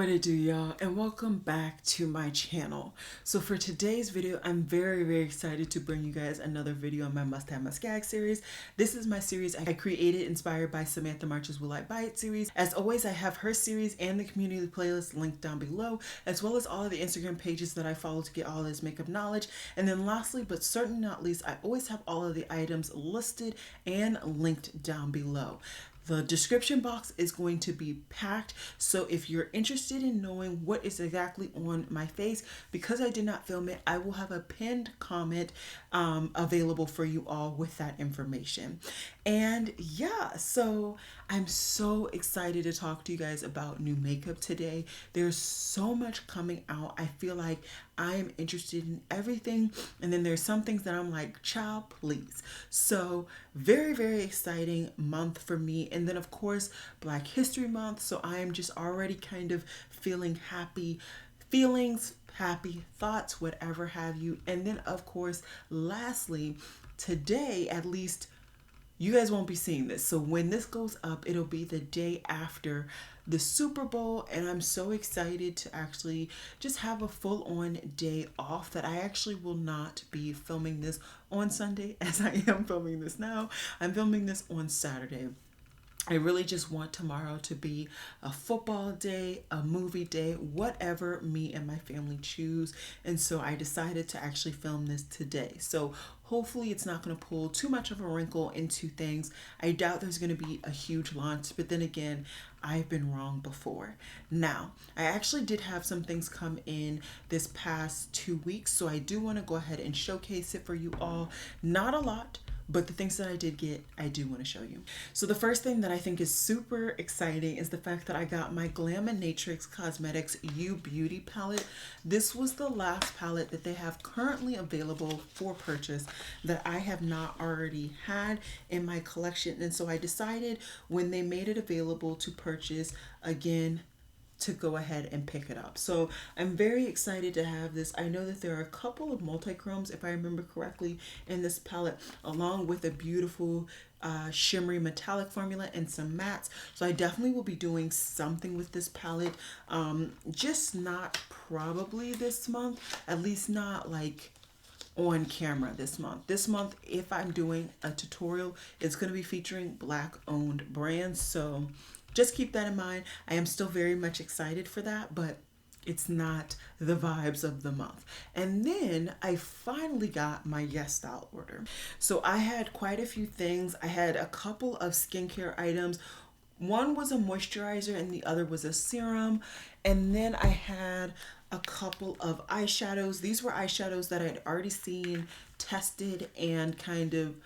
What it do, y'all, and welcome back to my channel. So for today's video, I'm very excited to bring you guys another video on my must have must gag series. This is my series I created inspired by Samantha March's Will I Buy It series. As always, I have her series and the community playlist linked down below, as well as all of the Instagram pages that I follow to get all this makeup knowledge. And then lastly, but certainly not least, I always have all of the items listed and linked down below. The description box is going to be packed, so if you're interested in knowing what is exactly on my face, because I did not film it, I will have a pinned comment available for you all with that information. And yeah, so I'm so excited to talk to you guys about new makeup today. There's so much coming out. I feel like I am interested in everything, and then there's some things that I'm like, child, please. So very exciting month for me. And then of course Black History Month, so I am just already kind of feeling happy feelings, happy thoughts, whatever have you. And then of course lastly, today, at least you guys won't be seeing this, so when this goes up, it'll be the day after the Super Bowl, and I'm so excited to actually just have a full-on day off that I actually will not be filming this on Sunday as I am filming this now. I'm filming this on Saturday. I really just want tomorrow to be a football day, a movie day, whatever me and my family choose. And so I decided to actually film this today. So hopefully it's not going to pull too much of a wrinkle into things. I doubt there's going to be a huge launch, but then again, I've been wrong before. Now, I actually did have some things come in this past 2 weeks, so I do want to go ahead and showcase it for you all. Not a lot, but the things that I did get, I do want to show you. So the first thing that I think is super exciting is the fact that I got my Glaminatrix Cosmetics You Beauty palette. This was the last palette that they have currently available for purchase that I have not already had in my collection. And so I decided when they made it available to purchase again, to go ahead and pick it up. So I'm very excited to have this. I know that there are a couple of multi-chromes, if I remember correctly, in this palette, along with a beautiful shimmery metallic formula and some mattes. So I definitely will be doing something with this palette, just not probably this month, at least not like on camera this month. This month, if I'm doing a tutorial, it's going to be featuring Black owned brands. So just keep that in mind. I am still very much excited for that, but it's not the vibes of the month. And then I finally got my Yes Style order. So I had quite a few things. I had a couple of skincare items. One was a moisturizer and the other was a serum. And then I had a couple of eyeshadows. These were eyeshadows that I'd already seen, tested, and kind of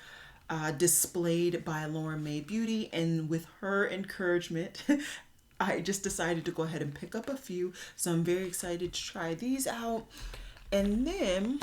displayed by Lauren May Beauty, and with her encouragement I just decided to go ahead and pick up a few, so I'm very excited to try these out. And then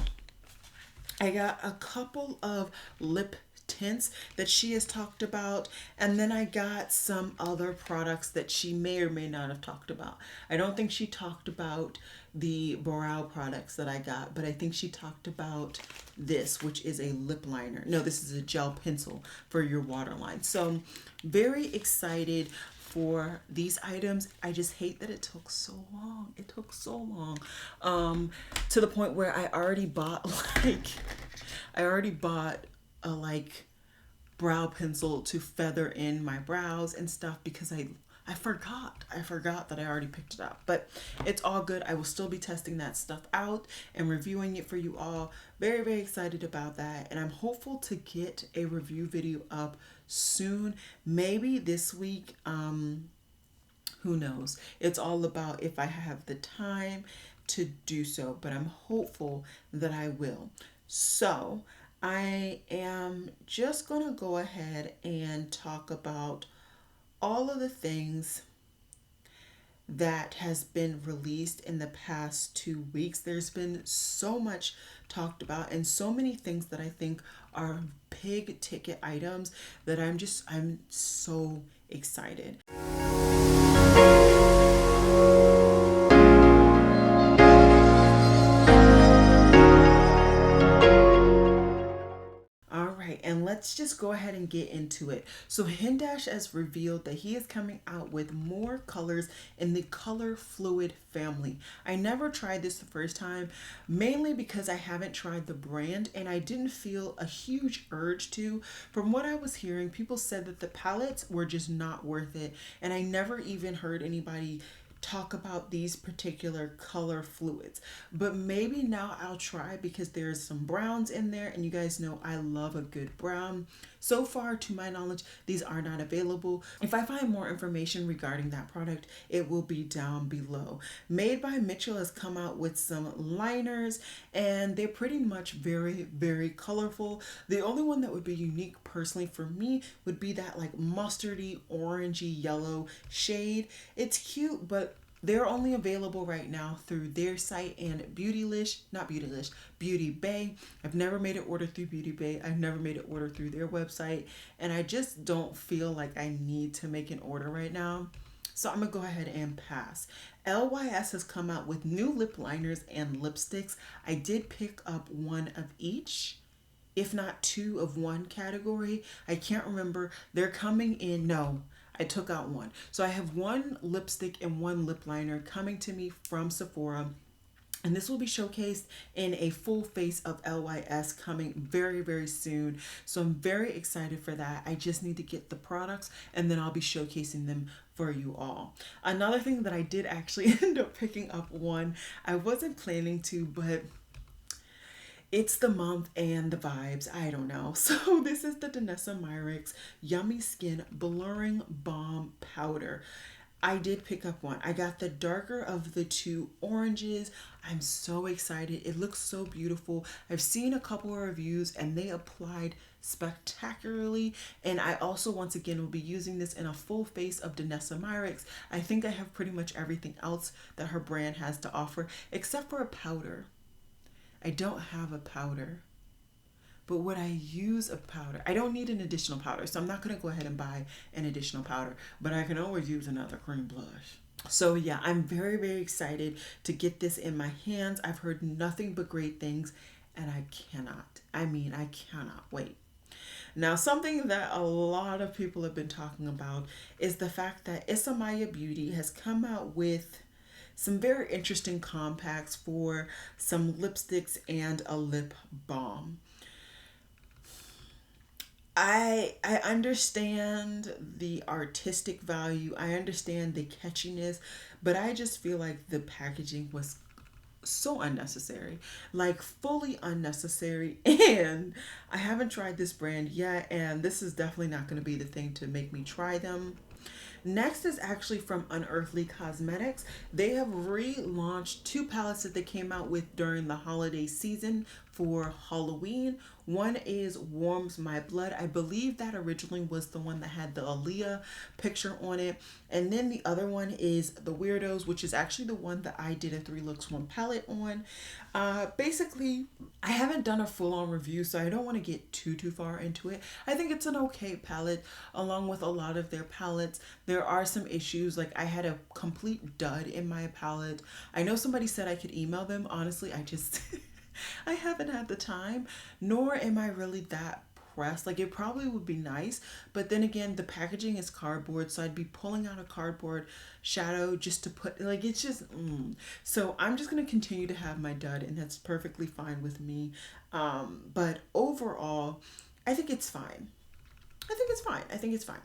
I got a couple of lip tints that she has talked about, and then I got some other products that she may or may not have talked about. I don't think she talked about the brow products that I got, but I think she talked about this, which is a lip liner. No, this is a gel pencil for your waterline. So very excited for these items. I just hate that it took so long. It took so long, to the point where I already bought a like brow pencil to feather in my brows and stuff, because I forgot that I already picked it up. But it's all good. I will still be testing that stuff out and reviewing it for you all. Very excited about that, and I'm hopeful to get a review video up soon, maybe this week. Who knows? It's all about if I have the time to do so, but I'm hopeful that I will. So I am just gonna go ahead and talk about all of the things that has been released in the past 2 weeks. There's been so much talked about and so many things that I think are big ticket items that I'm so excited. All right, and let's let's just go ahead and get into it. So Hindash has revealed that he is coming out with more colors in the Color Fluid family. I never tried this the first time, mainly because I haven't tried the brand and I didn't feel a huge urge to. From what I was hearing, people said that the palettes were just not worth it, and I never even heard anybody talk about these particular color fluids. But maybe now I'll try, because there's some browns in there, and you guys know I love a good brown. So far, to my knowledge, these are not available. If I find more information regarding that product, it will be down below. Made by Mitchell has come out with some liners, and they're pretty much very, very colorful. The only one that would be unique personally for me would be that like mustardy, orangey yellow shade. It's cute, but they're only available right now through their site and Beauty Bay. I've never made an order through Beauty Bay. I've never made an order through their website, and I just don't feel like I need to make an order right now. So I'm gonna go ahead and pass. LYS has come out with new lip liners and lipsticks. I did pick up one of each, if not two of one category. I can't remember. They're coming in, no, I took out one. So I have one lipstick and one lip liner coming to me from Sephora. And this will be showcased in a full face of LYS coming very, very soon. So I'm very excited for that. I just need to get the products and then I'll be showcasing them for you all. Another thing that I did actually end up picking up one. I wasn't planning to, but it's the month and the vibes. I don't know. So this is the Danessa Myricks Yummy Skin Blurring Balm Powder. I did pick up one. I got the darker of the two oranges. I'm so excited. It looks so beautiful. I've seen a couple of reviews and they applied spectacularly. And I also, once again, will be using this in a full face of Danessa Myricks. I think I have pretty much everything else that her brand has to offer, except for a powder. I don't have a powder, but would I use a powder? I don't need an additional powder, so I'm not going to go ahead and buy an additional powder, but I can always use another cream blush. So yeah, I'm very, very excited to get this in my hands. I've heard nothing but great things, and I cannot wait. Now, something that a lot of people have been talking about is the fact that Isamaya Beauty has come out with some very interesting compacts for some lipsticks and a lip balm. I understand the artistic value. I understand the catchiness, but I just feel like the packaging was so unnecessary, like fully unnecessary. And I haven't tried this brand yet, and this is definitely not going to be the thing to make me try them. Next is actually from Unearthly Cosmetics. They have relaunched two palettes that they came out with during the holiday season for Halloween. One is Warms My Blood. I believe that originally was the one that had the Aaliyah picture on it. And then the other one is The Weirdos, which is actually the one that I did a 3 looks 1 palette on. Basically, I haven't done a full-on review, so I don't want to get too far into it. I think it's an okay palette, along with a lot of their palettes. There are some issues, like I had a complete dud in my palette. I know somebody said I could email them. Honestly, I just I haven't had the time, nor am I really that pressed. Like, it probably would be nice, but then again, the packaging is cardboard, so I'd be pulling out a cardboard shadow just to put, like, it's just so I'm just going to continue to have my dud, and that's perfectly fine with me. But overall, I think it's fine. I think it's fine.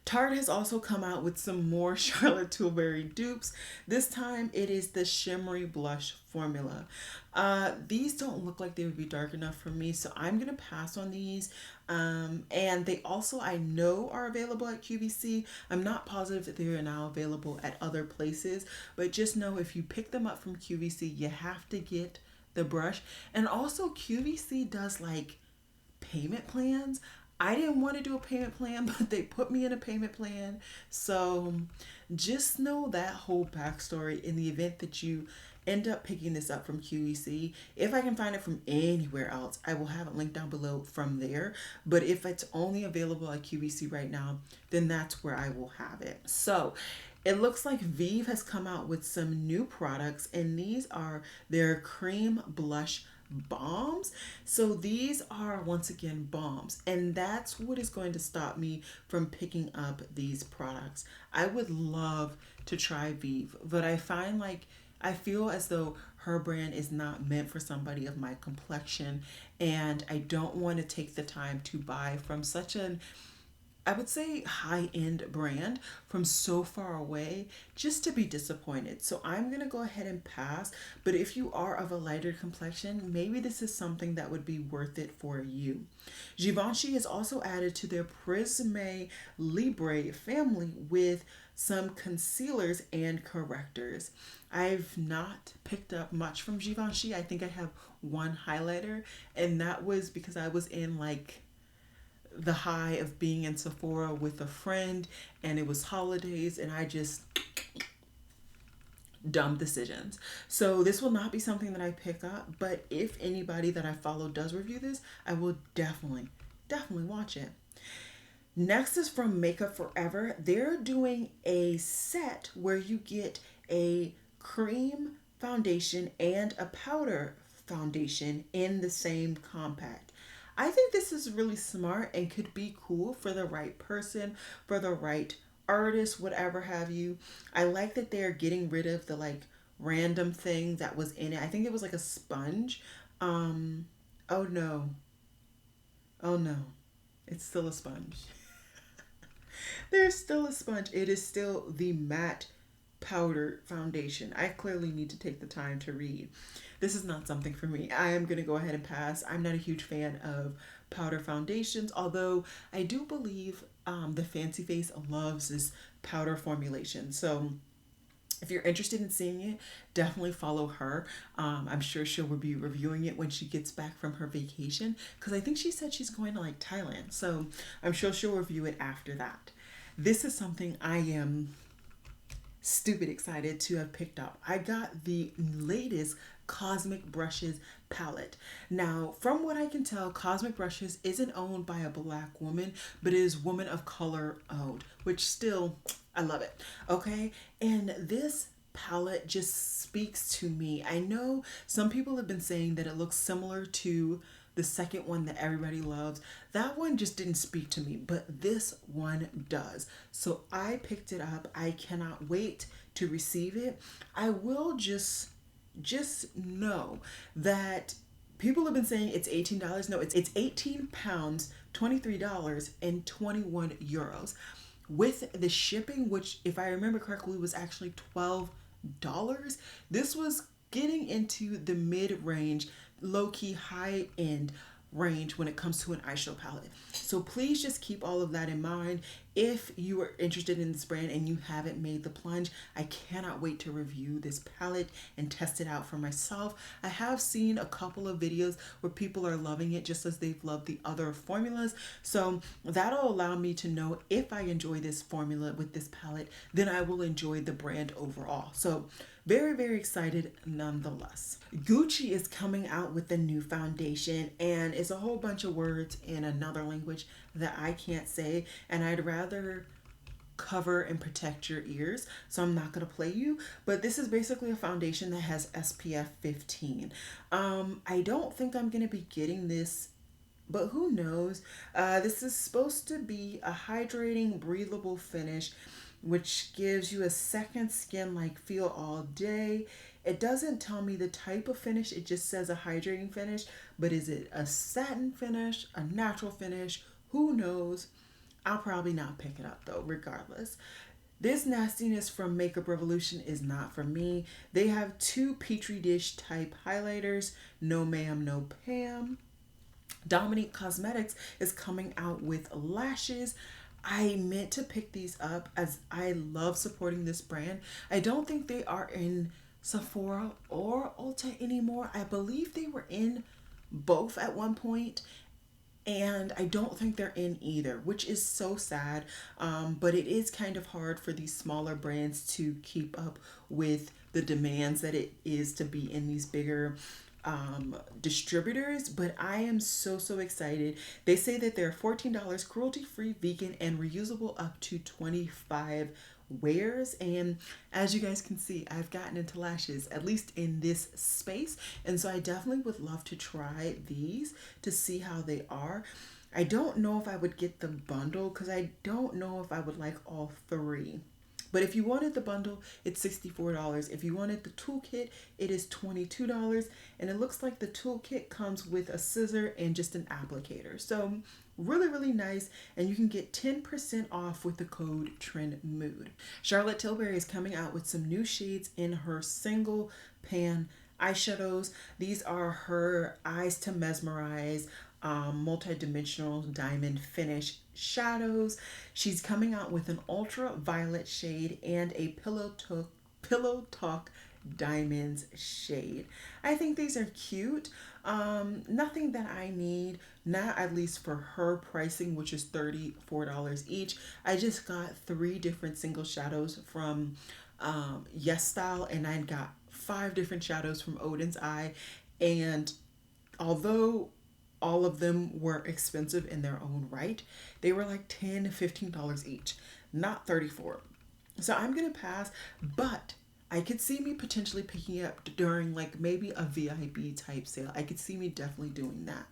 Tarte has also come out with some more Charlotte Tilbury dupes. This time it is the shimmery blush formula. These don't look like they would be dark enough for me, so I'm going to pass on these. And they also, I know, are available at QVC. I'm not positive that they are now available at other places, but just know if you pick them up from QVC, you have to get the brush. And also QVC does like payment plans. I didn't want to do a payment plan, but they put me in a payment plan. So just know that whole backstory in the event that you end up picking this up from QVC. If I can find it from anywhere else, I will have it linked down below from there. But if it's only available at QVC right now, then that's where I will have it. So it looks like Vive has come out with some new products, and these are their cream blush balms. So these are once again balms, and that's what is going to stop me from picking up these products. I would love to try Vive, but I find like I feel as though her brand is not meant for somebody of my complexion, and I don't want to take the time to buy from such an, I would say, high end brand from so far away just to be disappointed. So I'm going to go ahead and pass. But if you are of a lighter complexion, maybe this is something that would be worth it for you. Givenchy is also added to their Prisme Libre family with some concealers and correctors. I've not picked up much from Givenchy. I think I have one highlighter, and that was because I was in like the high of being in Sephora with a friend and it was holidays and I just dumb decisions. So this will not be something that I pick up, but if anybody that I follow does review this, I will definitely watch it. Next is from Makeup Forever. They're doing a set where you get a cream foundation and a powder foundation in the same compact. I think this is really smart and could be cool for the right person, for the right artist, whatever have you. I like that they're getting rid of the like random thing that was in it. I think it was like a sponge. Oh no. Oh no. It's still a sponge. There's still a sponge. It is still the matte powder foundation. I clearly need to take the time to read. This is not something for me. I am going to go ahead and pass. I'm not a huge fan of powder foundations, although I do believe the Fancy Face loves this powder formulation. So if you're interested in seeing it, definitely follow her. I'm sure she'll be reviewing it when she gets back from her vacation, because I think she said she's going to like Thailand. So I'm sure she'll review it after that. This is something I am stupid excited to have picked up. I got the latest Cosmic Brushes palette. Now, from what I can tell, Cosmic Brushes isn't owned by a black woman, but is woman of color owned, which still, I love it. Okay, and this palette just speaks to me. I know some people have been saying that it looks similar to the second one that everybody loves. That one just didn't speak to me, but this one does. So I picked it up. I cannot wait to receive it. I will just know that people have been saying it's $18. No, it's 18 pounds, $23 and 21 euros. With the shipping, which if I remember correctly was actually $12, this was getting into the mid-range, low-key high-end range when it comes to an eyeshadow palette. So please just keep all of that in mind. If you are interested in this brand and you haven't made the plunge, I cannot wait to review this palette and test it out for myself. I have seen a couple of videos where people are loving it just as they've loved the other formulas. So that'll allow me to know if I enjoy this formula with this palette, then I will enjoy the brand overall. So very, very excited nonetheless. Gucci is coming out with a new foundation, and it's a whole bunch of words in another language that I can't say, and I'd rather cover and protect your ears, so I'm not going to play you. But this is basically a foundation that has SPF 15. I don't think I'm going to be getting this, but who knows. This is supposed to be a hydrating, breathable finish, which gives you a second skin-like feel all day. It doesn't tell me the type of finish, it just says a hydrating finish, but is it a satin finish, a natural finish? Who knows? I'll probably not pick it up though, regardless. This nastiness from Makeup Revolution is not for me. They have two Petri dish type highlighters, no ma'am, no Pam. Dominique Cosmetics is coming out with lashes. I meant to pick these up as I love supporting this brand. I don't think they are in Sephora or Ulta anymore. I believe they were in both at one point, and I don't think they're in either, which is so sad. But it is kind of hard for these smaller brands to keep up with the demands that it is to be in these bigger distributors. But I am so excited. They say that they're $14, cruelty free, vegan, and reusable up to 25 wears. And as you guys can see, I've gotten into lashes, at least in this space. And so I definitely would love to try these to see how they are. I don't know if I would get the bundle because I don't know if I would like all three. But if you wanted the bundle, it's $64. If you wanted the toolkit, it is $22. And it looks like the toolkit comes with a scissor and just an applicator. So really, really nice. And you can get 10% off with the code TRENDMOOD. Charlotte Tilbury is coming out with some new shades in her single pan eyeshadows. These are her Eyes to Mesmerize multi-dimensional diamond finish shadows. She's coming out with an ultraviolet shade and a pillow talk diamonds shade. I think these are cute. Nothing that I need, not at least for her pricing, which is $34 each. I just got 3 different single shadows from Yes Style, and I got 5 different shadows from Odin's Eye. And although all of them were expensive in their own right, they were like $10 to $15 each, not 34. So I'm gonna pass, but I could see me potentially picking up during like maybe a VIB type sale. I could see me definitely doing that.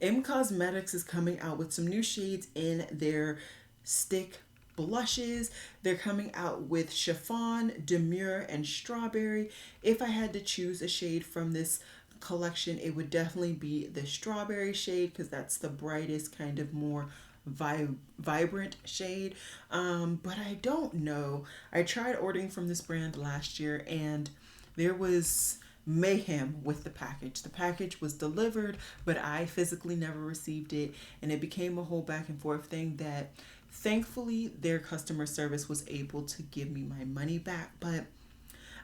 M Cosmetics is coming out with some new shades in their stick blushes. They're coming out with Chiffon, Demure, and Strawberry. If I had to choose a shade from this collection, it would definitely be the strawberry shade because that's the brightest, kind of more vibrant shade. But I don't know. I tried ordering from this brand last year and there was mayhem with the package. The package was delivered, but I physically never received it, and it became a whole back and forth thing that thankfully their customer service was able to give me my money back. But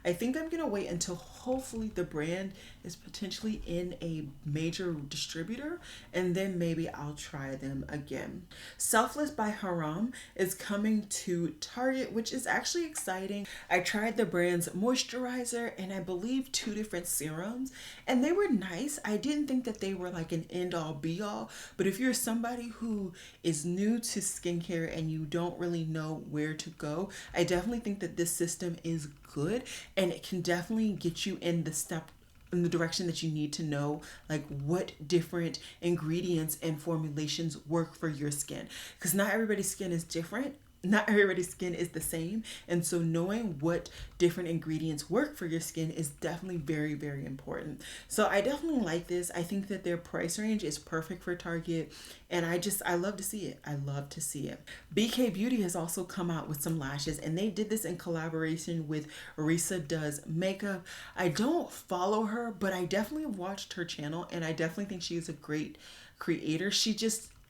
I think I'm going to wait until hopefully the brand is potentially in a major distributor, and then maybe I'll try them again. Selfless by Haram is coming to Target, which is actually exciting. I tried the brand's moisturizer and I believe 2 different serums, and they were nice. I didn't think that they were like an end all be all, but if you're somebody who is new to skincare and you don't really know where to go, I definitely think that this system is good, and it can definitely get you in the direction that you need to know, like what different ingredients and formulations work for your skin, because not everybody's skin is different. Not everybody's skin is the same, and so knowing what different ingredients work for your skin is definitely very, very important. So I definitely like this. I think that their price range is perfect for Target, and I love to see it. I love to see it. BK Beauty has also come out with some lashes, and they did this in collaboration with Risa Does Makeup. I don't follow her, but I definitely watched her channel, and I definitely think she is a great creator.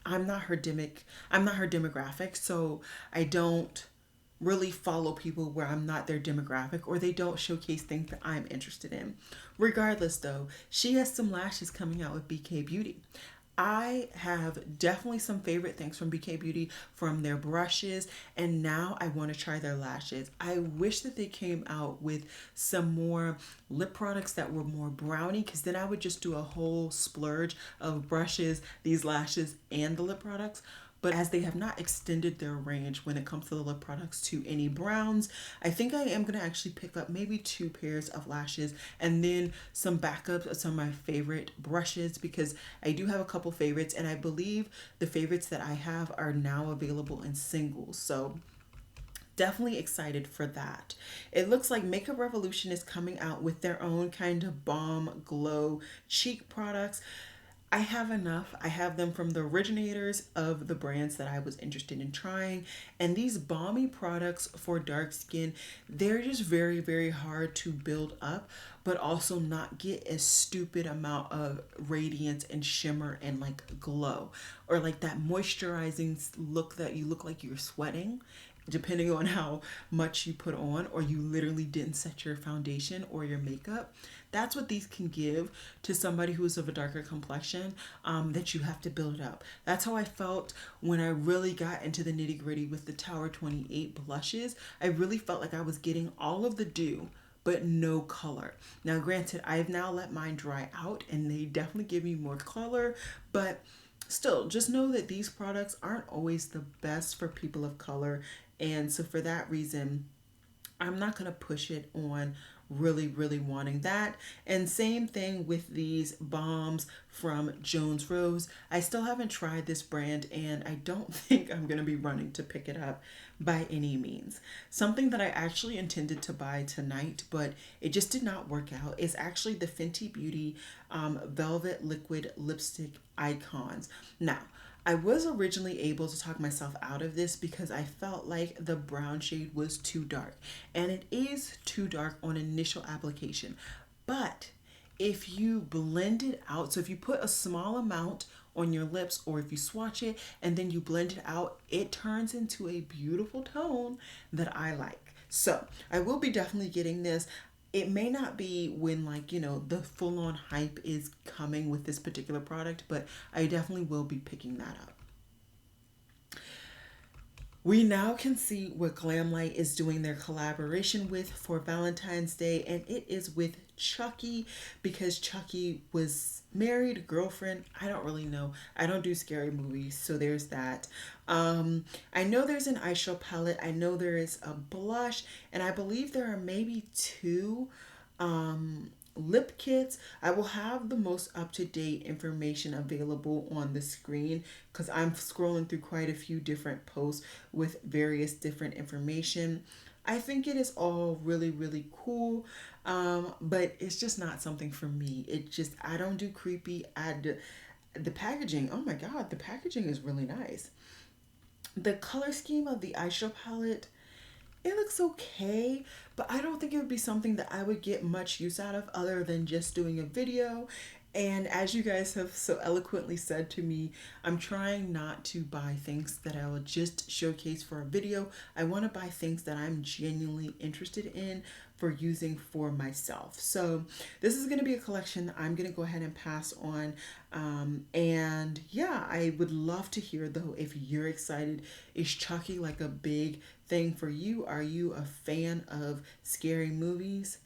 I'm not her demographic, so I don't really follow people where I'm not their demographic, or they don't showcase things that I'm interested in. Regardless though, she has some lashes coming out with BK Beauty. I have definitely some favorite things from BK Beauty, from their brushes, and now I want to try their lashes. I wish that they came out with some more lip products that were more brownie, because then I would just do a whole splurge of brushes, these lashes, and the lip products. But as they have not extended their range when it comes to the lip products to any browns, I think I am going to actually pick up maybe 2 pairs of lashes and then some backups of some of my favorite brushes, because I do have a couple favorites, and I believe the favorites that I have are now available in singles. So definitely excited for that. It looks like Makeup Revolution is coming out with their own kind of balm glow cheek products. I have enough. I have them from the originators of the brands that I was interested in trying. And these balmy products for dark skin, they're just very, very hard to build up, but also not get a stupid amount of radiance and shimmer and like glow, or like that moisturizing look that you look like you're sweating, depending on how much you put on, or you literally didn't set your foundation or your makeup. That's what these can give to somebody who is of a darker complexion, that you have to build up. That's how I felt when I really got into the nitty gritty with the Tower 28 blushes. I really felt like I was getting all of the dew, but no color. Now, granted, I've now let mine dry out, and they definitely give me more color, but still, just know that these products aren't always the best for people of color. And so for that reason, I'm not going to push it on really wanting that. And same thing with these bombs from Jones Rose. I still haven't tried this brand and I don't think I'm going to be running to pick it up by any means. Something that I actually intended to buy tonight, but it just did not work out, is actually the Fenty Beauty Velvet Liquid Lipstick Icons. Now, I was originally able to talk myself out of this because I felt like the brown shade was too dark. And it is too dark on initial application. But if you blend it out, so if you put a small amount on your lips or if you swatch it and then you blend it out, it turns into a beautiful tone that I like. So I will be definitely getting this. It may not be when, like, you know, the full-on hype is coming with this particular product, but I definitely will be picking that up. We now can see what Glamlight is doing their collaboration with for Valentine's Day, and it is with Chucky, because Chucky was married, girlfriend, I don't really know. I don't do scary movies, so there's that. I know there's an eyeshadow palette. I know there is a blush, and I believe there are maybe two lip kits. I will have the most up-to-date information available on the screen because I'm scrolling through quite a few different posts with various different information. I think it is all really cool, but it's just not something for me. It just, I don't do creepy. The packaging, oh my god, the packaging is really nice. The color scheme of the eyeshadow palette, it looks okay, but I don't think it would be something that I would get much use out of other than just doing a video. And as you guys have so eloquently said to me, I'm trying not to buy things that I will just showcase for a video. I want to buy things that I'm genuinely interested in for using for myself. So this is going to be a collection I'm going to go ahead and pass on. And yeah, I would love to hear though if you're excited. Is Chucky like a big thing for you? Are you a fan of scary movies?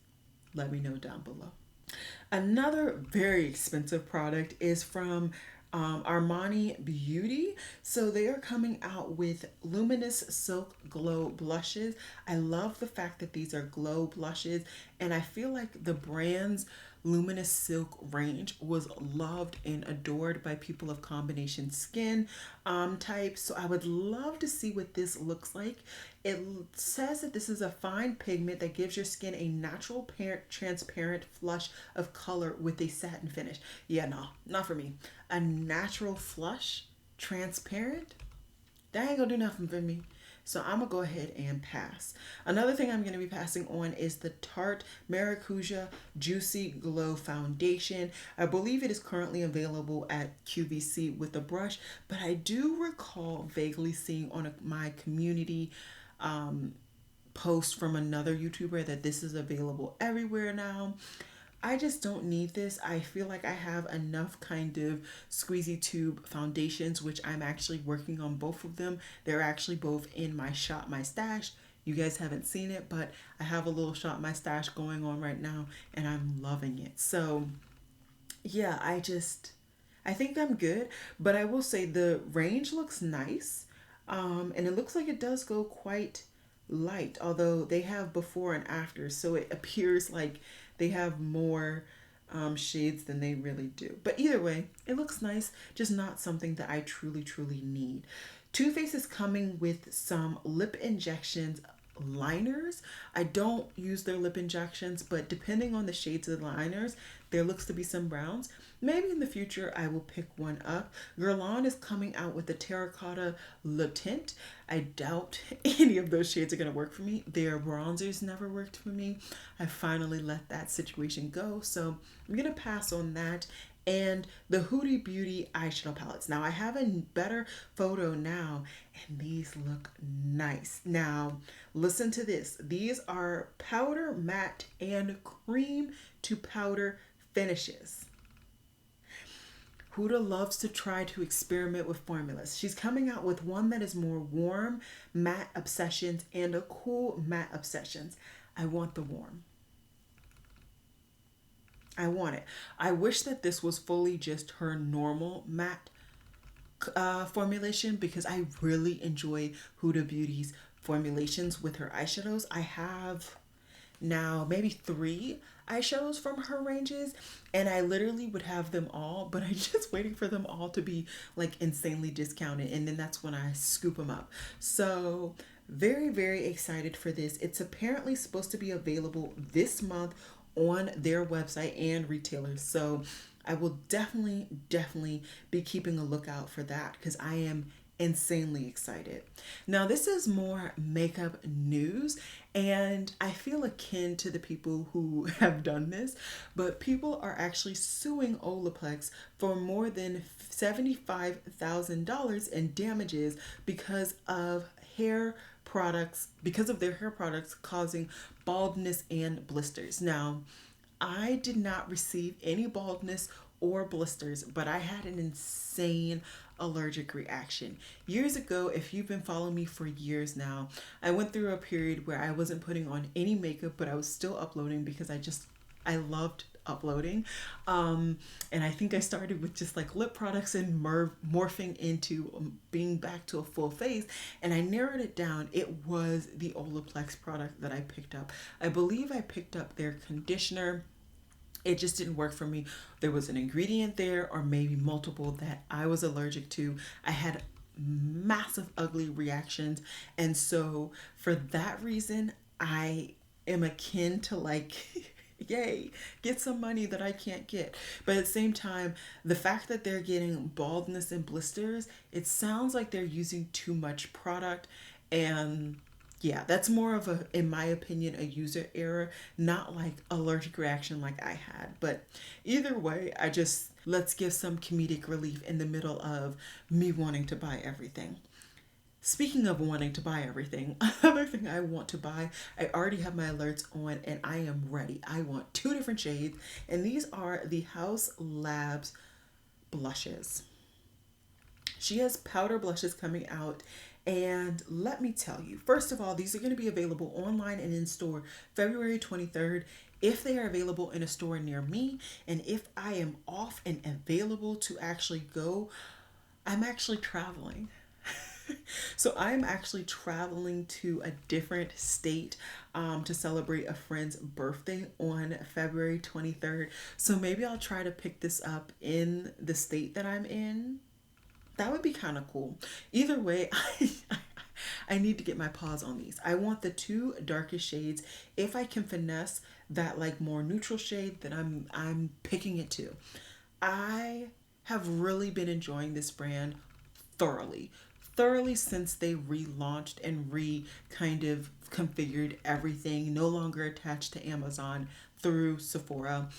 Let me know down below. Another very expensive product is from Armani Beauty. So they are coming out with Luminous Silk Glow Blushes. I love the fact that these are glow blushes, and I feel like the brand's Luminous Silk range was loved and adored by people of combination skin types. So I would love to see what this looks like. It says that this is a fine pigment that gives your skin a natural transparent flush of color with a satin finish. Yeah, no, not for me. A natural flush, transparent? That ain't gonna do nothing for me. So I'm gonna go ahead and pass. Another thing I'm gonna be passing on is the Tarte Maracuja Juicy Glow Foundation. I believe it is currently available at QVC with a brush, but I do recall vaguely seeing on my community post from another YouTuber that this is available everywhere now. I just don't need this. I feel like I have enough kind of squeezy tube foundations, which I'm actually working on both of them. They're actually both in my Shop My Stash. You guys haven't seen it, but I have a little Shop My Stash going on right now and I'm loving it. So yeah, I think I'm good, but I will say the range looks nice. And it looks like it does go quite light, although they have before and after, so it appears like they have more shades than they really do. But either way, it looks nice, just not something that I truly need. Too Faced is coming with some lip injections liners. I don't use their lip injections, but depending on the shades of the liners, there looks to be some browns. Maybe in the future I will pick one up. Guerlain is coming out with the Terracotta Le Tint. I doubt any of those shades are going to work for me. Their bronzers never worked for me. I finally let that situation go, so I'm going to pass on that. And the Huda Beauty eyeshadow palettes. Now I have a better photo now, and these look nice. Now listen to this. These are powder, matte, and cream to powder finishes. Huda loves to try to experiment with formulas. She's coming out with one that is more warm matte obsessions and a cool matte obsessions. I want the warm. I want it. I wish that this was fully just her normal matte formulation, because I really enjoy Huda Beauty's formulations with her eyeshadows. I have now maybe 3 eyeshadows from her ranges, and I literally would have them all, but I'm just waiting for them all to be like insanely discounted, and then that's when I scoop them up. So very, very excited for this. It's apparently supposed to be available this month on their website and retailers. So I will definitely be keeping a lookout for that because I am insanely excited. Now, this is more makeup news, and I feel akin to the people who have done this, but people are actually suing Olaplex for more than $75,000 in damages because of their hair products causing baldness and blisters. Now, I did not receive any baldness or blisters, but I had an insane allergic reaction. Years ago, if you've been following me for years now, I went through a period where I wasn't putting on any makeup, but I was still uploading because I loved uploading. And I think I started with just like lip products and morphing into being back to a full face. And I narrowed it down. It was the Olaplex product that I picked up. I believe I picked up their conditioner. It just didn't work for me. There was an ingredient there, or maybe multiple, that I was allergic to. I had massive ugly reactions, and so for that reason I am akin to like yay, get some money that I can't get. But at the same time, the fact that they're getting baldness and blisters, it sounds like they're using too much product. And yeah, that's more of a, in my opinion, a user error, not like allergic reaction like I had. But either way, let's give some comedic relief in the middle of me wanting to buy everything. Speaking of wanting to buy everything, another thing I want to buy, I already have my alerts on and I am ready. I want 2 different shades, and these are the Haus Labs blushes. She has powder blushes coming out, and let me tell you, first of all, these are going to be available online and in store February 23rd. If they are available in a store near me, and if I am off and available to actually go, I'm actually traveling. So I'm actually traveling to a different state to celebrate a friend's birthday on February 23rd. So maybe I'll try to pick this up in the state that I'm in. That would be kind of cool. Either way, I need to get my paws on these. I want the 2 darkest shades. If I can finesse that like more neutral shade, then I'm picking it too. I have really been enjoying this brand thoroughly since they relaunched and kind of configured everything, no longer attached to Amazon through Sephora.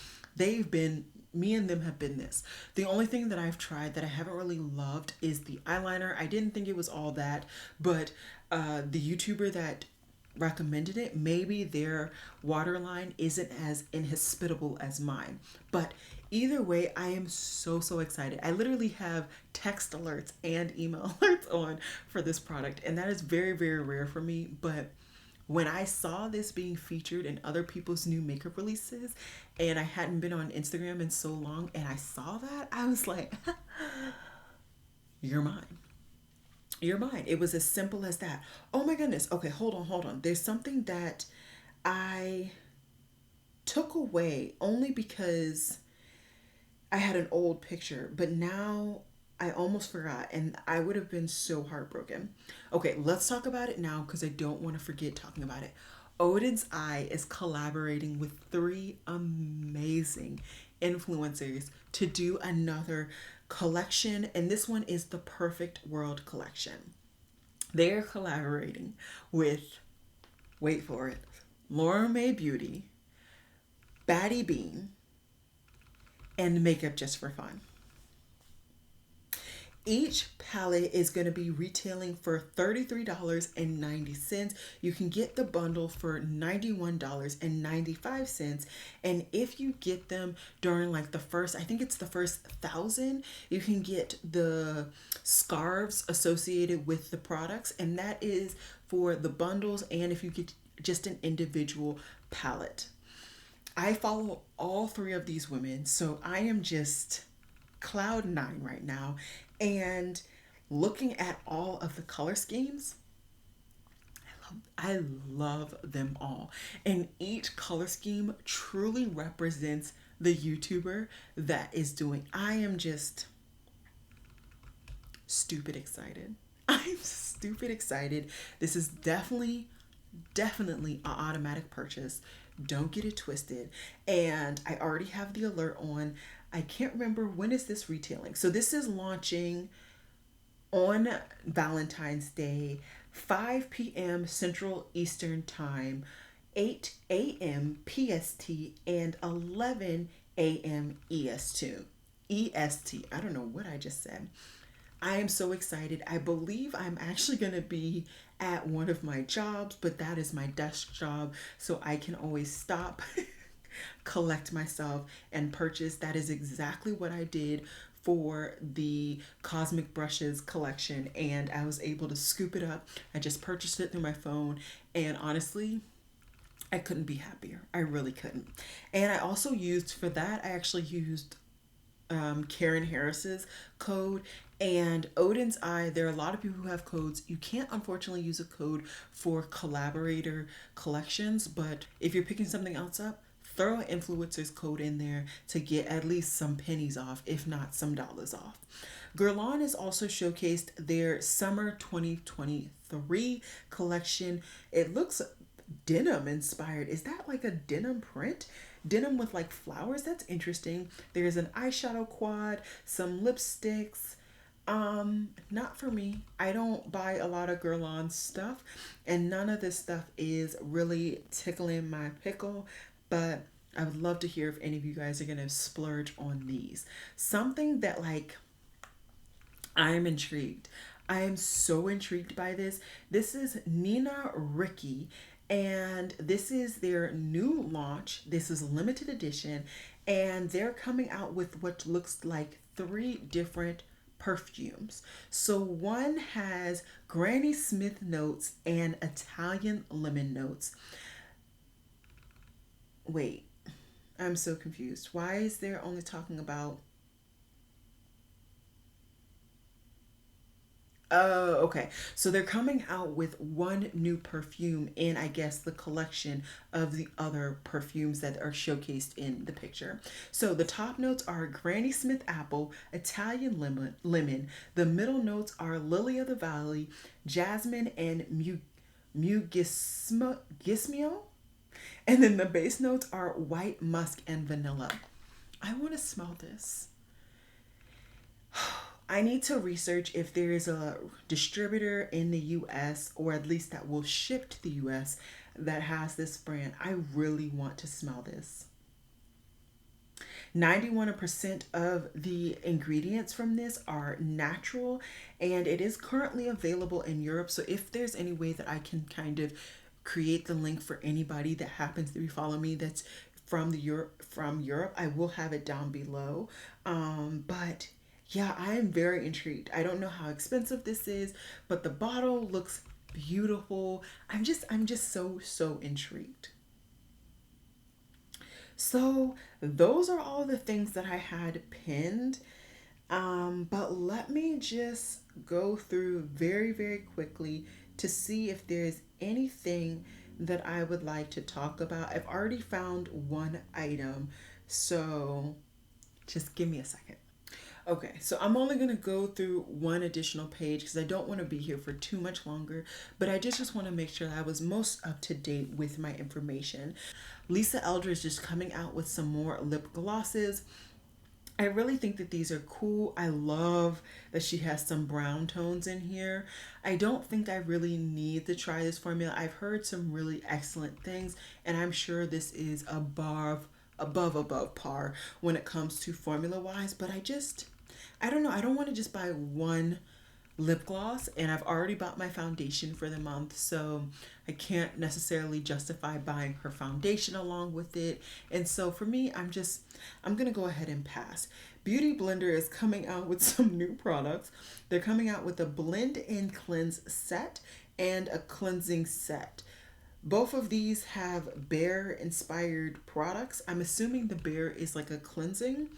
Me and them have been this. The only thing that I've tried that I haven't really loved is the eyeliner. I didn't think it was all that, but the YouTuber that recommended it, maybe their waterline isn't as inhospitable as mine. But either way, I am so excited. I literally have text alerts and email alerts on for this product, and that is very, very rare for me. But when I saw this being featured in other people's new makeup releases, and I hadn't been on Instagram in so long, and I saw that, I was like, you're mine. You're mine. It was as simple as that. Oh my goodness. Okay, hold on. There's something that I took away only because I had an old picture, but now I almost forgot, and I would have been so heartbroken. Okay, let's talk about it now because I don't want to forget talking about it. Odin's Eye is collaborating with 3 amazing influencers to do another collection, and this one is the Perfect World collection. They're collaborating with, wait for it, Laura May Beauty, Baddie Bean, and Makeup Just for Fun. Each palette is going to be retailing for $33.90. You can get the bundle for $91.95. And if you get them during like the first, I think it's the first 1,000, you can get the scarves associated with the products. And that is for the bundles and if you get just an individual palette. I follow all 3 of these women, so I am just cloud 9 right now. And looking at all of the color schemes, I I love them all. And each color scheme truly represents the YouTuber that is doing. I am just stupid excited. I'm stupid excited. This is definitely an automatic purchase. Don't get it twisted. And I already have the alert on. I can't remember when is this retailing. So this is launching on Valentine's Day, 5 p.m. Central Eastern Time, 8 a.m. PST, and 11 a.m. EST. EST. I don't know what I just said. I am so excited. I believe I'm actually going to be at one of my jobs, but that is my desk job, so I can always stop, collect myself, and purchase. That is exactly what I did for the Cosmic Brushes collection, and I was able to scoop it up. I just purchased it through my phone, and honestly, I couldn't be happier. I really couldn't. And I also used, for that, I actually used Karen Harris's code and Odin's Eye. There are a lot of people who have codes. You can't unfortunately use a code for collaborator collections, but if you're picking something else up, throw an influencer's code in there to get at least some pennies off, if not some dollars off. Guerlain has also showcased their summer 2023 collection. It looks denim inspired. Is that like a denim print? Denim with like flowers? That's interesting. There's an eyeshadow quad, some lipsticks. Not for me. I don't buy a lot of Guerlain stuff, and none of this stuff is really tickling my pickle, but I would love to hear if any of you guys are gonna splurge on these. Something that like I'm intrigued. I am so intrigued by this. This is Nina Ricci, and this is their new launch. This is limited edition, and they're coming out with what looks like 3 different perfumes. So one has Granny Smith notes and Italian lemon notes. Wait, I'm so confused. Why is there only talking about... Oh, okay. So they're coming out with one new perfume in, I guess, the collection of the other perfumes that are showcased in the picture. So the top notes are Granny Smith apple, Italian lemon. The middle notes are Lily of the Valley, jasmine, and mugismio. And then the base notes are white musk and vanilla. I want to smell this. I need to research if there is a distributor in the US, or at least that will ship to the US, that has this brand. I really want to smell this. 91% of the ingredients from this are natural, and it is currently available in Europe. So if there's any way that I can kind of create the link for anybody that happens to be following me that's from Europe, I will have it down below. But yeah, I am very intrigued. I don't know how expensive this is, but the bottle looks beautiful. I'm just so intrigued. So those are all the things that I had pinned. But let me just go through very quickly to see if there's anything that I would like to talk about. I've already found one item, so just give me a second. Okay, so I'm only going to go through one additional page because I don't want to be here for too much longer, but I just want to make sure that I was most up to date with my information. Lisa Elder is just coming out with some more lip glosses. I really think that these are cool. I love that she has some brown tones in here. I don't think I really need to try this formula. I've heard some really excellent things, and I'm sure this is above par when it comes to formula wise, but I don't know. I don't want to just buy one lip gloss, and I've already bought my foundation for the month, so I can't necessarily justify buying her foundation along with it. And so for me, I'm gonna go ahead and pass. Beauty Blender is coming out with some new products. They're coming out with a blend and cleanse set and a cleansing set. Both of these have bear inspired products. I'm assuming the bear is like a cleansing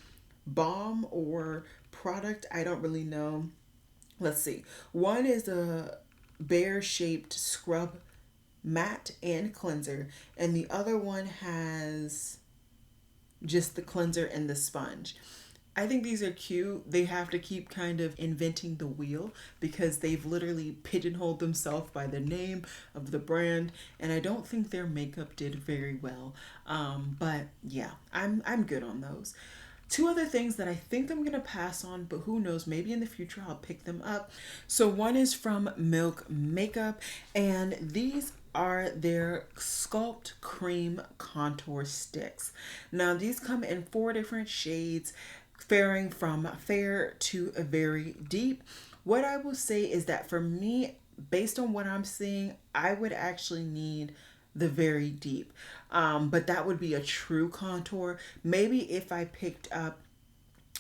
balm or product. I don't really know. Let's see. One is a bear shaped scrub matte and cleanser, and the other one has just the cleanser and the sponge. I think these are cute. They have to keep kind of inventing the wheel because they've literally pigeonholed themselves by the name of the brand, and I don't think their makeup did very well. But yeah, I'm good on those. Two other things that I think I'm gonna pass on, but who knows, maybe in the future I'll pick them up. So one is from Milk Makeup, and these are their Sculpt Cream Contour Sticks. Now these come in 4 different shades, varying from fair to a very deep. What I will say is that for me, based on what I'm seeing, I would actually need the very deep. But that would be a true contour. Maybe if I picked up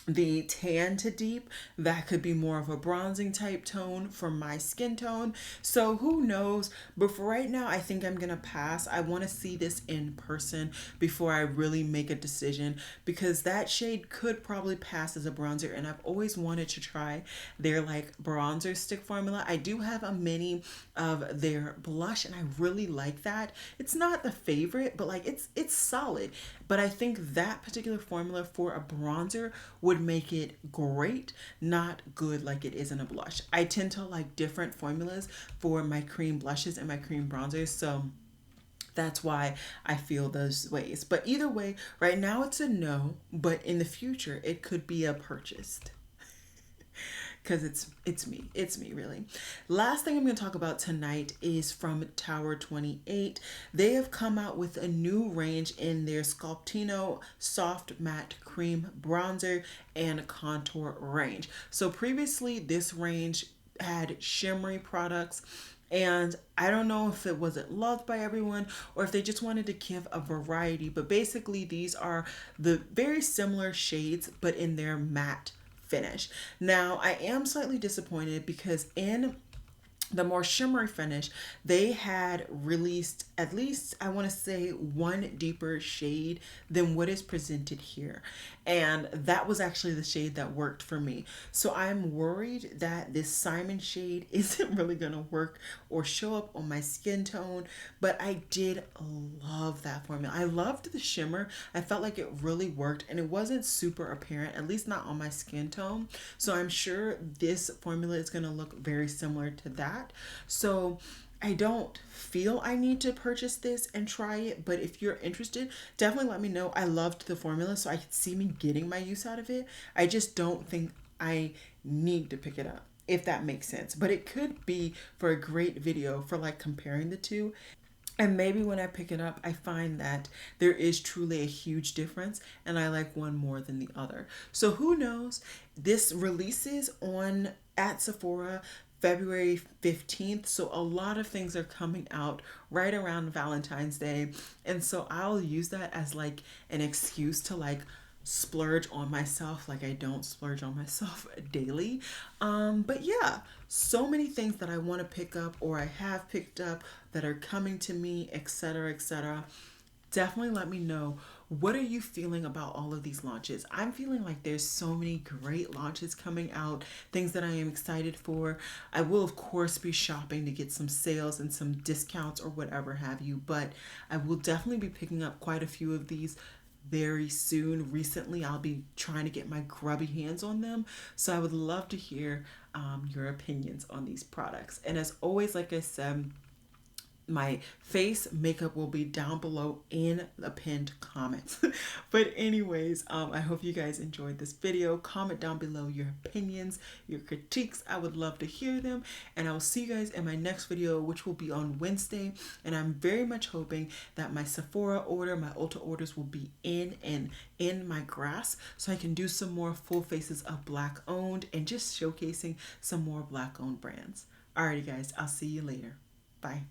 the tan to deep, that could be more of a bronzing type tone for my skin tone. So who knows, but for right now I think I'm gonna pass. I want to see this in person before I really make a decision, because that shade could probably pass as a bronzer, and I've always wanted to try their like bronzer stick formula. I do have a mini of their blush and I really like that. It's not the favorite, but like it's solid. But I think that particular formula for a bronzer would make it great, not good like it is in a blush. I tend to like different formulas for my cream blushes and my cream bronzers, so that's why I feel those ways. But either way, right now it's a no, but in the future it could be a purchased. Because it's me really. Last thing I'm going to talk about tonight is from Tower 28. They have come out with a new range in their Sculptino Soft Matte Cream Bronzer and Contour range. So previously this range had shimmery products, and I don't know if it wasn't loved by everyone or if they just wanted to give a variety, but basically these are the very similar shades but in their matte finish. Now, I am slightly disappointed because in the more shimmery finish, they had released at least, I want to say, one deeper shade than what is presented here. And that was actually the shade that worked for me. So I'm worried that this Simon shade isn't really going to work or show up on my skin tone. But I did love that formula. I loved the shimmer. I felt like it really worked and it wasn't super apparent, at least not on my skin tone. So I'm sure this formula is going to look very similar to that. So I don't feel I need to purchase this and try it, but if you're interested, definitely let me know. I loved the formula, so I could see me getting my use out of it. I just don't think I need to pick it up, if that makes sense. But it could be for a great video for like comparing the two. And maybe when I pick it up, I find that there is truly a huge difference and I like one more than the other. So who knows? This releases on at Sephora February 15th. So a lot of things are coming out right around Valentine's Day. And so I'll use that as like an excuse to like splurge on myself, like I don't splurge on myself daily. But yeah, so many things that I want to pick up or I have picked up that are coming to me, etc., etc. Definitely let me know, what are you feeling about all of these launches? I'm feeling like there's so many great launches coming out, things that I am excited for. I will of course be shopping to get some sales and some discounts or whatever have you, but I will definitely be picking up quite a few of these very soon. Recently I'll be trying to get my grubby hands on them, so I would love to hear your opinions on these products. And as always, like I said, my face makeup will be down below in the pinned comments. But anyways, I hope you guys enjoyed this video. Comment down below your opinions, your critiques. I would love to hear them, and I will see you guys in my next video, which will be on Wednesday. And I'm very much hoping that my Sephora order, my Ulta orders will be in my grasp, so I can do some more full faces of Black owned and just showcasing some more Black owned brands. Alrighty guys, I'll see you later. Bye.